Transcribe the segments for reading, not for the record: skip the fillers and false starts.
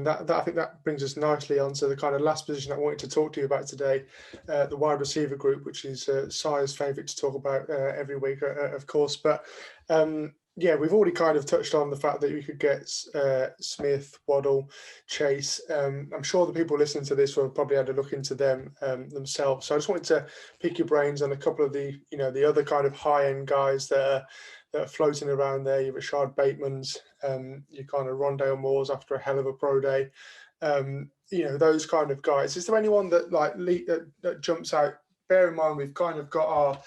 That I think that brings us nicely onto the kind of last position I wanted to talk to you about today, the wide receiver group, which is Sire's favourite to talk about every week, of course. But yeah, we've already kind of touched on the fact that you could get Smith, Waddle, Chase. I'm sure the people listening to this will probably had a look into them themselves. So I just wanted to pick your brains on a couple of the other kind of high end guys that are floating around there. Your Rashad Bateman's, your kind of Rondale Moore's after a hell of a pro day. Those kind of guys. Is there anyone that that jumps out? Bear in mind we've kind of got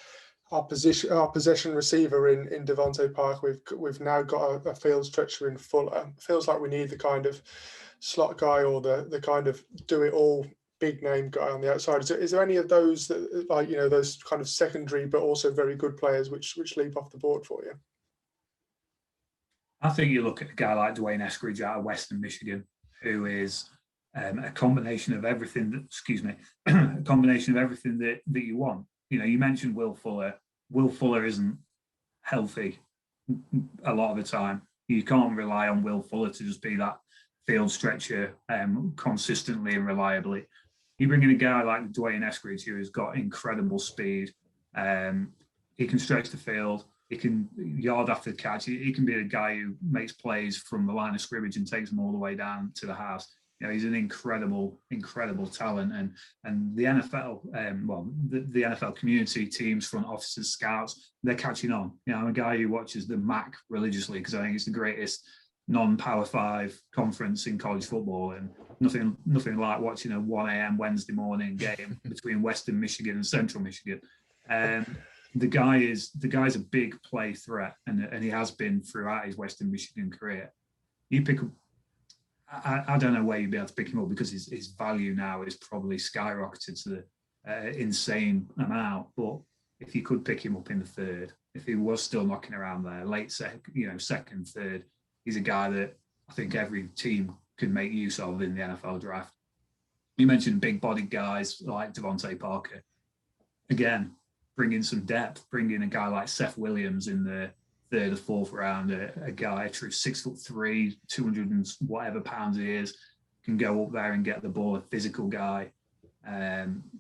our possession receiver in Devontae Parker. We've now got a field stretcher in Fuller. Feels like we need the kind of slot guy or the kind of do it all big name guy on the outside. Is there any of those that those kind of secondary but also very good players which leap off the board for you? I think you look at a guy like Dwayne Eskridge out of Western Michigan, who is a combination of everything. A combination of everything that you want. You mentioned Will Fuller. Will Fuller isn't healthy a lot of the time. You can't rely on Will Fuller to just be that field stretcher consistently and reliably. You bring in a guy like Dwayne Eskridge, who has got incredible speed. He can stretch the field. He can yard after the catch. He can be the guy who makes plays from the line of scrimmage and takes them all the way down to the house. He's an incredible talent, and the NFL, the NFL community, teams, front officers, scouts, they're catching on. I'm a guy who watches the MAC religiously because I think it's the greatest non-Power 5 conference in college football, and nothing like watching a 1 a.m. Wednesday morning game between Western Michigan and Central Michigan. The guy's a big play threat, and he has been throughout his Western Michigan career. You pick up. I don't know where you'd be able to pick him up because his value now is probably skyrocketed to the insane amount. But if you could pick him up in the third, if he was still knocking around there, late second, third, he's a guy that I think every team could make use of in the NFL draft. You mentioned big-bodied guys like Devontae Parker. Again, bring in some depth. Bring in a guy like Seth Williams in the third or fourth round, a guy true 6'3", 200 and whatever pounds he is, can go up there and get the ball, a physical guy.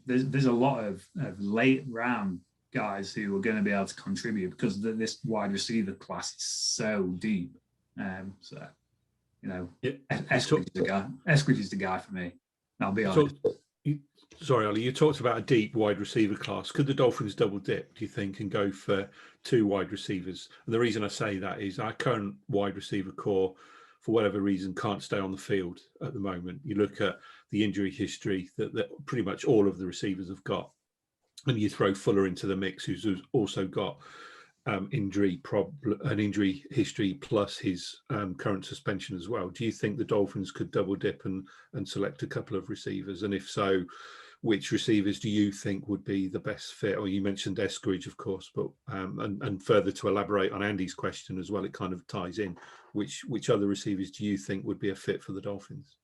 There's a lot of late round guys who are going to be able to contribute because this wide receiver class is so deep. Eskridge is the guy for me. I'll be honest. Sorry, Ollie, you talked about a deep wide receiver class. Could the Dolphins double dip, do you think, and go for 2 wide receivers? And the reason I say that is our current wide receiver core, for whatever reason, can't stay on the field at the moment. You look at the injury history that pretty much all of the receivers have got, and you throw Fuller into the mix, who's also got an injury history plus his current suspension as well. Do you think the Dolphins could double dip and select a couple of receivers? And if so, which receivers do you think would be the best fit? Or you mentioned Eskridge, of course, but and further to elaborate on Andy's question as well, it kind of ties in. Which other receivers do you think would be a fit for the Dolphins?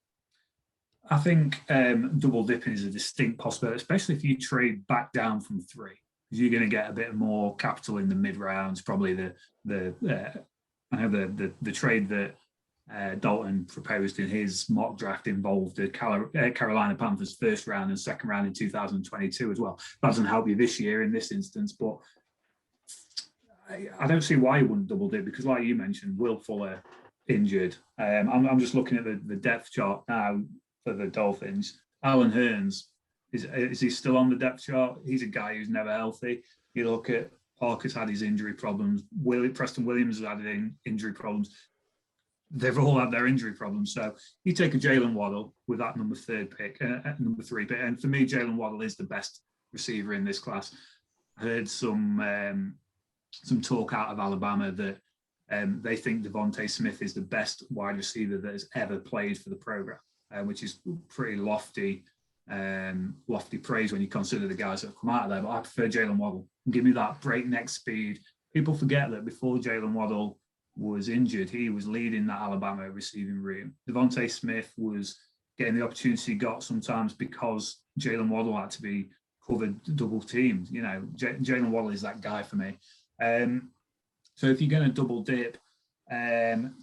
I think double dipping is a distinct possibility, especially if you trade back down from 3. You're going to get a bit more capital in the mid rounds. Probably the trade that Dalton proposed in his mock draft involved the Carolina Panthers first round and second round in 2022 as well. That doesn't help you this year in this instance, but I don't see why you wouldn't double dip because, like you mentioned, Will Fuller injured. I'm just looking at the depth chart now for the Dolphins. Alan Hearns. Is he still on the depth chart? He's a guy who's never healthy. You look at Parker's had his injury problems. Preston Williams has had injury problems. They've all had their injury problems. So you take a Jalen Waddle with that number 3 pick, and for me, Jalen Waddle is the best receiver in this class. I heard some talk out of Alabama that they think Devontae Smith is the best wide receiver that has ever played for the program, which is pretty lofty praise when you consider the guys that have come out of there. But I prefer Jalen Waddle. Give me that breakneck speed. People forget that before Jalen Waddle was injured, he was leading that Alabama receiving room. Devontae Smith was getting the opportunity he got sometimes because Jalen Waddle had to be covered double teamed. Jalen Waddle is that guy for me. So if you're going to double dip,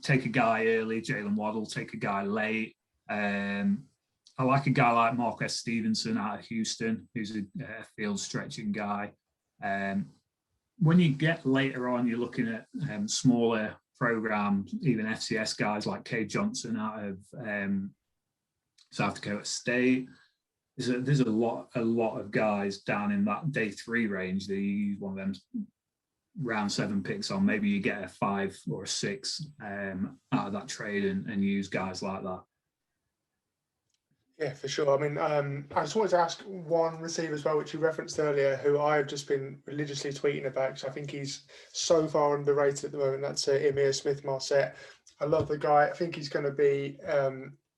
take a guy early, Jalen Waddle, take a guy late, I like a guy like Marquez Stevenson out of Houston, who's a field stretching guy. When you get later on, you're looking at smaller programs, even FCS guys like Cade Johnson out of South Dakota State. There's a lot of guys down in that day 3 range that you use one of them round 7 picks on. Maybe you get a 5 or a 6 out of that trade and use guys like that. Yeah, for sure. I mean, I just wanted to ask one receiver as well, which you referenced earlier, who I've just been religiously tweeting about because I think he's so far underrated at the moment. That's Emir Smith-Marset. I love the guy. I think he's going to be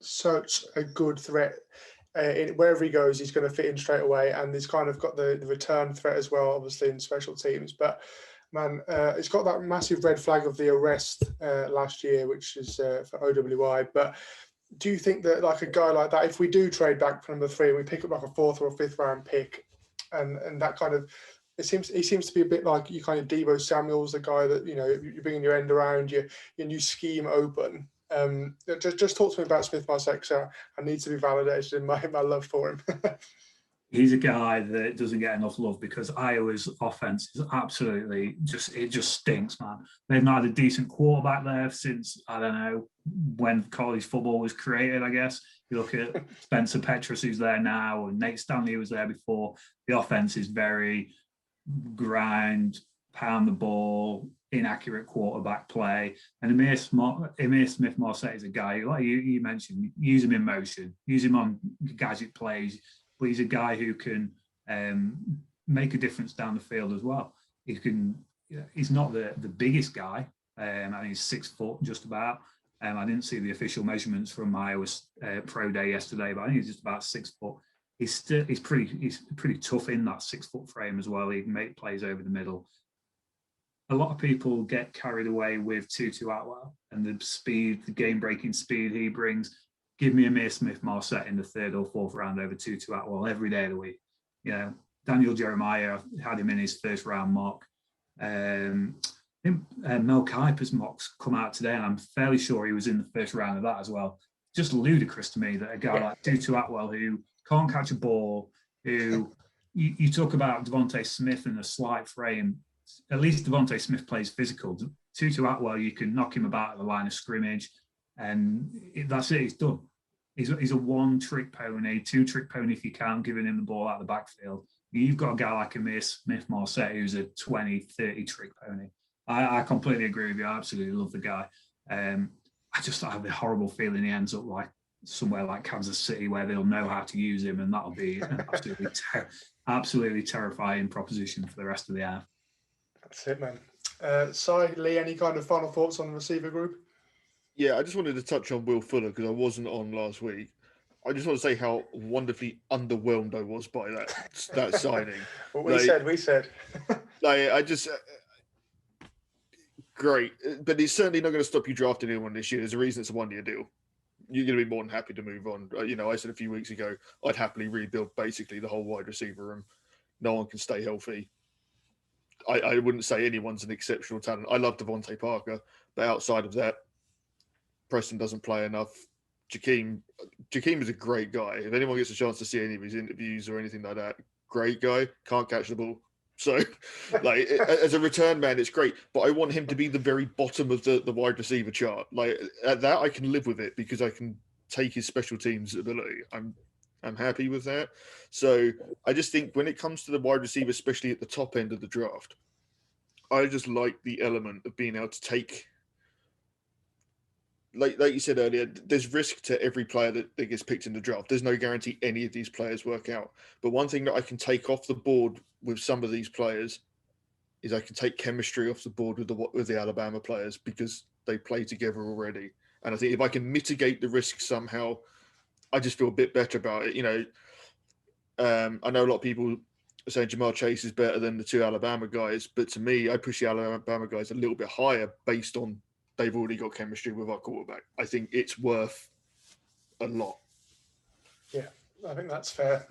such a good threat. Wherever he goes, he's going to fit in straight away, and he's kind of got the return threat as well, obviously in special teams. But man, it's got that massive red flag of the arrest last year, which is for OWI. But do you think that like a guy like that, if we do trade back for number 3, we pick up like a 4th or a 5th round pick, and that kind of, he seems to be a bit like you kind of Deebo Samuel's, the guy that, you know, you're bringing your end around, your new scheme open. Just talk to me about Smith-Marset, because I need to be validated in my love for him. He's a guy that doesn't get enough love because Iowa's offense is absolutely just stinks, man. They've not had a decent quarterback there since, I don't know, when college football was created, I guess. You look at Spencer Petras, who's there now, and Nate Stanley, who was there before. The offense is very grind, pound the ball, inaccurate quarterback play. And Emir Smith-Marset is a guy, like you mentioned, use him in motion, use him on gadget plays, but he's a guy who can make a difference down the field as well. He's not the biggest guy. I think he's 6 foot just about. I didn't see the official measurements from Iowa's pro day yesterday, but I think he's just about 6 foot. He's pretty tough in that 6 foot frame as well. He can make plays over the middle. A lot of people get carried away with Tutu Atwell and the speed, the game-breaking speed he brings. Give me Emir Smith-Marset in the 3rd or 4th round over Tutu Atwell every day of the week. You know, Daniel Jeremiah had him in his 1st round mock. I think Mel Kiper's mocks come out today, and I'm fairly sure he was in the 1st round of that as well. Just ludicrous to me that a guy like Tutu Atwell, who can't catch a ball, who you talk about Devontae Smith in a slight frame. At least Devontae Smith plays physical. Tutu Atwell, you can knock him about at the line of scrimmage, and that's it. He's done. He's a 1-trick pony, 2-trick pony if you can't, giving him the ball out of the backfield. You've got a guy like Emir Smith-Marset who's a 20, 30-trick pony. I completely agree with you. I absolutely love the guy. I have a horrible feeling he ends up like somewhere like Kansas City where they'll know how to use him, and that'll be an absolutely terrifying proposition for the rest of the half. That's it, man. Cy, Lee, any kind of final thoughts on the receiver group? Yeah, I just wanted to touch on Will Fuller because I wasn't on last week. I just want to say how wonderfully underwhelmed I was by that signing. What we said. I just great, but it's certainly not going to stop you drafting anyone this year. There's a reason it's a 1-year deal. You're going to be more than happy to move on. You know, I said a few weeks ago I'd happily rebuild basically the whole wide receiver room. No one can stay healthy. I wouldn't say anyone's an exceptional talent. I love Devontae Parker, but outside of that, Preston doesn't play enough. Jakeem is a great guy. If anyone gets a chance to see any of his interviews or anything like that, great guy. Can't catch the ball. So, like, as a return man, it's great. But I want him to be the very bottom of the wide receiver chart. Like, at that, I can live with it because I can take his special teams ability. I'm happy with that. So, I just think when it comes to the wide receiver, especially at the top end of the draft, I just like the element of being able to take, like you said earlier, there's risk to every player that gets picked in the draft. There's no guarantee any of these players work out. But one thing that I can take off the board with some of these players is I can take chemistry off the board with the Alabama players because they play together already. And I think if I can mitigate the risk somehow, I just feel a bit better about it. You know, I know a lot of people are saying Jamar Chase is better than the 2 Alabama guys, but to me, I push the Alabama guys a little bit higher based on they've already got chemistry with our quarterback. I think it's worth a lot. Yeah, I think that's fair.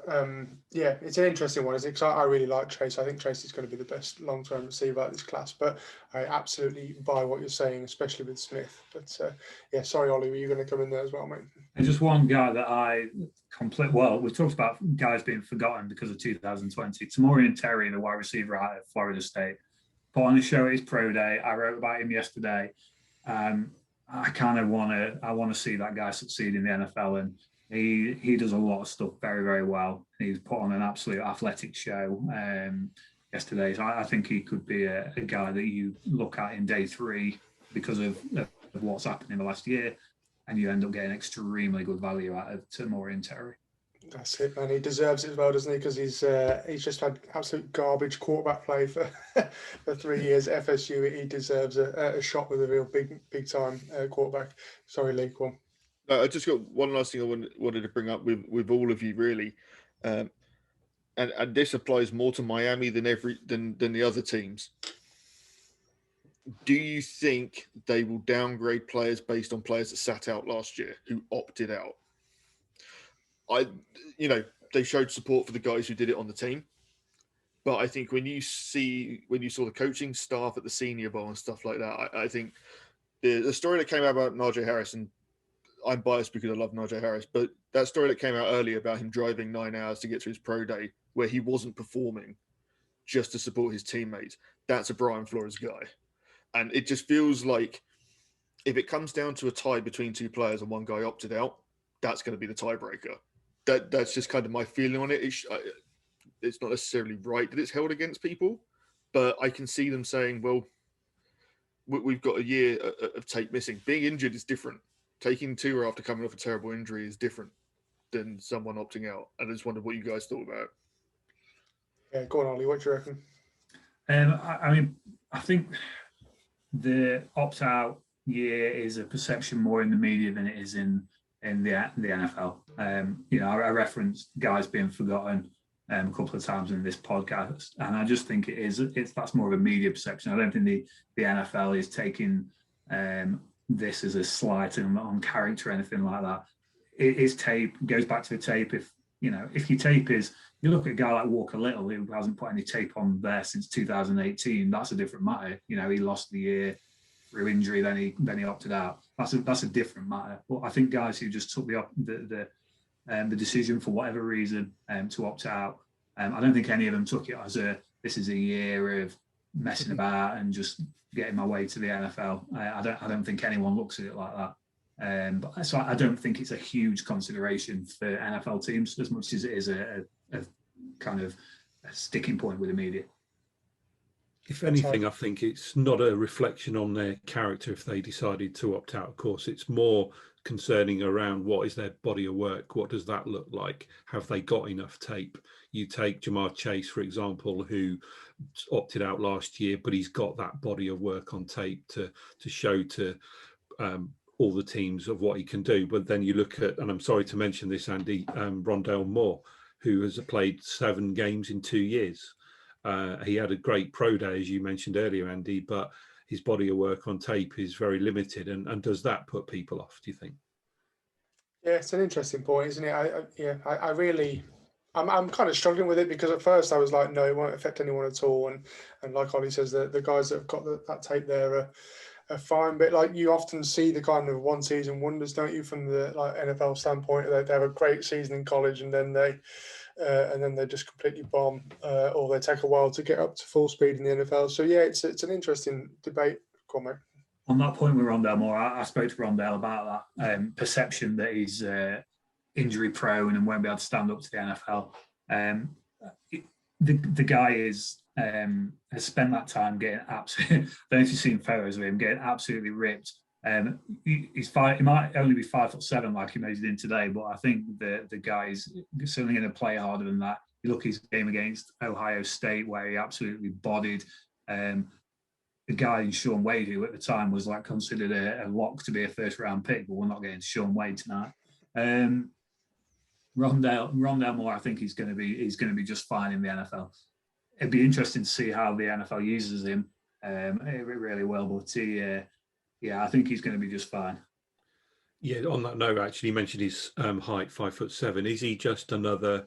Yeah, it's an interesting one, isn't it? Because I really like Chase. I think Chase is going to be the best long-term receiver out of this class. But I absolutely buy what you're saying, especially with Smith. But yeah, sorry, Ollie, were you going to come in there as well, mate? And just one guy that well, we talked about guys being forgotten because of 2020. Tamorian Terry, the wide receiver out of Florida State, put on a show at his pro day. I wrote about him yesterday. I kind of want to see that guy succeed in the NFL, and he does a lot of stuff very, very well. He's put on an absolute athletic show yesterday. So I think he could be a guy that you look at in day 3 because of what's happened in the last year, and you end up getting extremely good value out of Tamorian Terry. That's it, man. He deserves it as well, doesn't he? Because he's just had absolute garbage quarterback play for 3 years at FSU. He deserves a shot with a real big time quarterback. Sorry, Lee, go on. I just got one last thing I wanted to bring up with all of you, really, and this applies more to Miami than the other teams. Do you think they will downgrade players based on players that sat out last year who opted out? They showed support for the guys who did it on the team, but I think when you saw the coaching staff at the Senior Bowl and stuff like that, I think the story that came out about Najee Harris, and I'm biased because I love Najee Harris, but that story that came out earlier about him driving 9 hours to get to his pro day where he wasn't performing just to support his teammates, that's a Brian Flores guy. And it just feels like if it comes down to a tie between 2 players and one guy opted out, that's going to be the tiebreaker. That's just kind of my feeling on it. It's not necessarily right that it's held against people, but I can see them saying, well, we've got a year of tape missing. Being injured is different. Taking 2 after coming off a terrible injury is different than someone opting out. I just wondered what you guys thought about it. Yeah, go on, Ollie. What do you reckon? I think the opt-out year is a perception more in the media than it is in the NFL. I referenced guys being forgotten a couple of times in this podcast, and I just think that's more of a media perception. I don't think the NFL is taking this as a slight on character or anything like that. It is tape. It goes back to the tape. If your tape is, you look at a guy like Walker Little who hasn't put any tape on there since 2018. That's a different matter. He lost the year through injury, then he opted out. That's a different matter. But I think guys who just took the decision for whatever reason to opt out, I don't think any of them took it as this is a year of messing about and just getting my way to the NFL. I don't think anyone looks at it like that. So I don't think it's a huge consideration for NFL teams as much as it is a kind of a sticking point with the media. If anything, I think it's not a reflection on their character if they decided to opt out. Of course, it's more concerning around what is their body of work. What does that look like? Have they got enough tape? You take Jamar Chase, for example, who opted out last year, but he's got that body of work on tape to show to all the teams of what he can do. But then you look at, and I'm sorry to mention this, Andy, Rondale Moore, who has played 7 games in 2 years. He had a great pro day, as you mentioned earlier, Andy, but his body of work on tape is very limited. And does that put people off, do you think? Yeah, it's an interesting point, isn't it? I'm kind of struggling with it because at first I was like, no, it won't affect anyone at all. And like Ollie says, the guys that have got that tape there are fine. But like you often see the kind of one season wonders, don't you, from the NFL standpoint? They have a great season in college and then they just completely bomb, or they take a while to get up to full speed in the NFL. So yeah, it's an interesting debate. Go on, mate. On that point with Rondale Moore, I spoke to Rondale about that perception that he's injury prone and won't be able to stand up to the NFL. The guy has spent that time getting absolutely. I don't know if you've seen photos of him getting absolutely ripped. He might only be 5'7" like he measured in today, but I think the guy is certainly going to play harder than that. You look at his game against Ohio State where he absolutely bodied the guy in Sean Wade, who at the time was like considered a lock to be a first round pick, but we're not getting to Sean Wade tonight. Rondale Moore, I think he's going to be just fine in the NFL. It'd be interesting to see how the NFL uses him. It really will, but I think he's going to be just fine. Yeah, on that note, actually, you mentioned his height, 5'7". Is he just another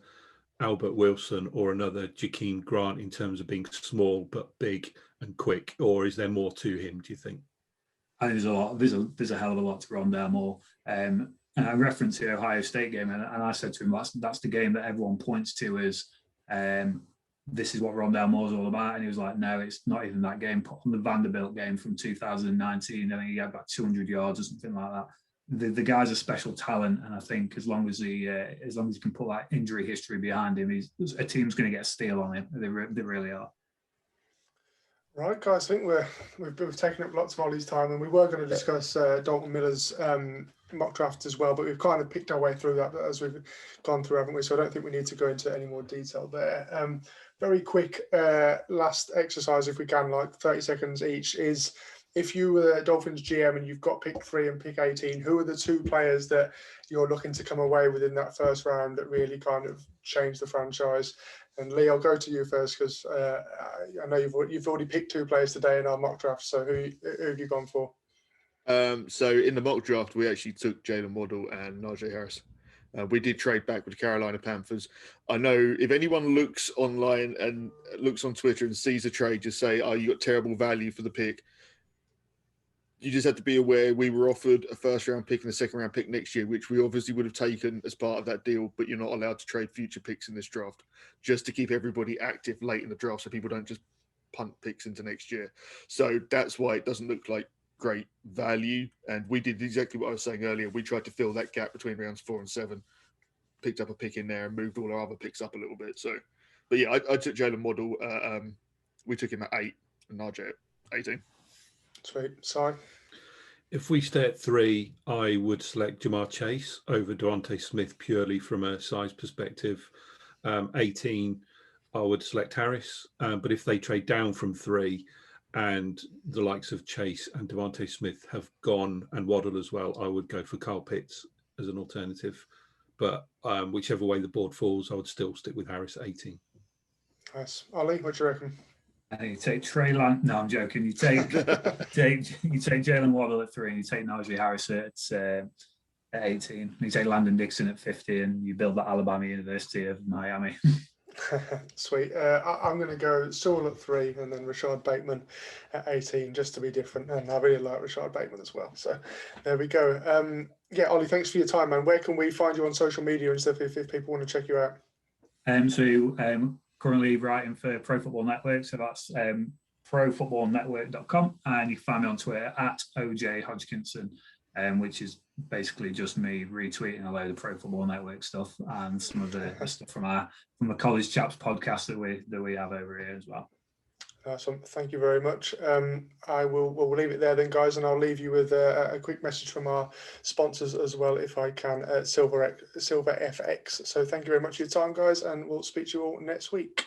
Albert Wilson or another Jakeem Grant in terms of being small but big and quick, or is there more to him, do you think? I think there's a lot. There's a hell of a lot to Rondale Moore. And I referenced the Ohio State game, and I said to him, that's the game that everyone points to as this is what Rondale Moore's all about. And he was like, no, it's not even that game. Put on the Vanderbilt game from 2019. I think he had about 200 yards or something like that. The guy's a special talent, and I think as long as he can put that injury history behind him, a team's going to get a steal on him. They really are. Right, guys, I think we've taken up lots of Ollie's time, and we were going to discuss Dalton Miller's mock draft as well, but we've kind of picked our way through that as we've gone through, haven't we? So I don't think we need to go into any more detail there. Very quick last exercise, if we can, like 30 seconds each, is if you were the Dolphins GM and you've got pick 3 and pick 18, who are the 2 players that you're looking to come away with in that first round that really kind of changed the franchise? And Lee, I'll go to you first because I know you've already picked 2 players today in our mock draft. So who have you gone for? So in the mock draft, we actually took Jalen Waddle and Najee Harris. We did trade back with the Carolina Panthers. I know if anyone looks online and looks on Twitter and sees a trade, just say, "Oh, you got terrible value for the pick." You just have to be aware we were offered a first-round pick and a second-round pick next year, which we obviously would have taken as part of that deal, but you're not allowed to trade future picks in this draft, just to keep everybody active late in the draft so people don't just punt picks into next year. So that's why it doesn't look like great value. And we did exactly what I was saying earlier. We tried to fill that gap between rounds 4 and 7, picked up a pick in there and moved all our other picks up a little bit. So, but yeah, I took Jalen Waddle. We took him at 8 and Najee at 18. Sweet. Sorry. If we stay at 3, I would select Jamar Chase over Devontae Smith purely from a size perspective. 18, I would select Harris. But if they trade down from 3 and the likes of Chase and Devontae Smith have gone and Waddle as well, I would go for Kyle Pitts as an alternative. But whichever way the board falls, I would still stick with Harris at 18. Nice. Ollie, what do you reckon? You take Trey Lance. No, I'm joking. You take Jalen Waddle at 3, and you take Najee Harris at 18. You take Landon Dixon at 50, and you build that Alabama University of Miami. Sweet. I'm going to go Sewell at 3 and then Rashad Bateman at 18, just to be different. And I really like Rashad Bateman as well. So there we go. Yeah, Ollie, thanks for your time, man. Where can we find you on social media and stuff if people want to check you out? Currently writing for Pro Football Network, so that's profootballnetwork.com, and you can find me on Twitter at OJ Hodgkinson, which is basically just me retweeting a load of Pro Football Network stuff and some of the stuff from the College Chaps podcast that we have over here as well. Awesome. Thank you very much. We'll leave it there then, guys, and I'll leave you with a quick message from our sponsors as well, if I can, Silver FX. So thank you very much for your time, guys, and we'll speak to you all next week.